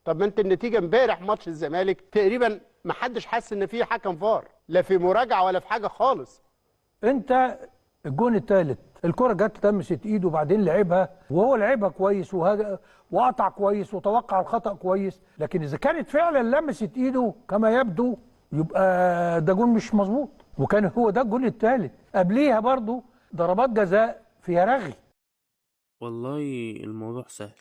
طب ما انت النتيجه امبارح ماتش الزمالك تقريبا ما حدش حس ان في حكم فار، لا في مراجعه ولا في حاجه خالص. انت الجون الثالث الكره جت لمست ايده وبعدين لعبها، وهو لعبها كويس وقطع كويس وتوقع الخطأ كويس، لكن اذا كانت فعلا لمست ايده كما يبدو يبقى ده جون مش مظبوط، وكان هو ده الجون الثالث. قبليها برضو ضربات جزاء فيها رغي. والله الموضوع سهل،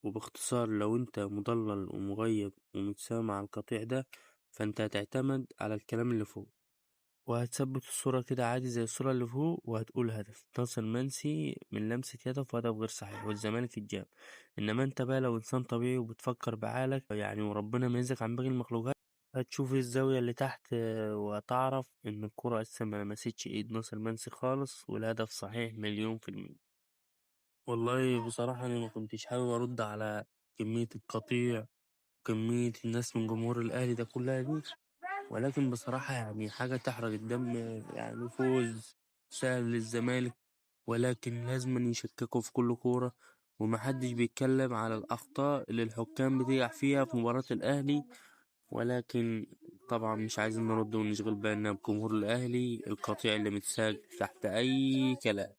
وباختصار لو انت مضلل ومغيب ومش سامع القطيع ده، فانت هتعتمد على الكلام اللي فوق، وهتثبت الصورة كده عادي زي الصورة اللي فوق، وهتقول هدف ناصر منسي من لمسة هدف وهدف غير صحيح والزمالك اتجاب. انما انت بقى لو انسان طبيعي وبتفكر بعقلك يعني، وربنا ميزك عن باقي المخلوقات، هتشوف الزاوية اللي تحت وهتعرف ان الكرة اصلا ما لمستش ايد ناصر منسي خالص، والهدف صحيح 100%. والله بصراحة أنا ما كنتش حابب أرد على كمية القطيع وكمية الناس من جمهور الأهلي ده كلها دي، ولكن بصراحة يعني حاجة تحرق الدم. يعني فوز سهل للزمالك، ولكن لازم يشككوا في كل كورة، ومحدش بيتكلم على الأخطاء اللي الحكام بتقع فيها في مباراة الأهلي. ولكن طبعا مش عايزين نرد ونشغل بالنا بجمهور الأهلي القطيع اللي متساق تحت أي كلام.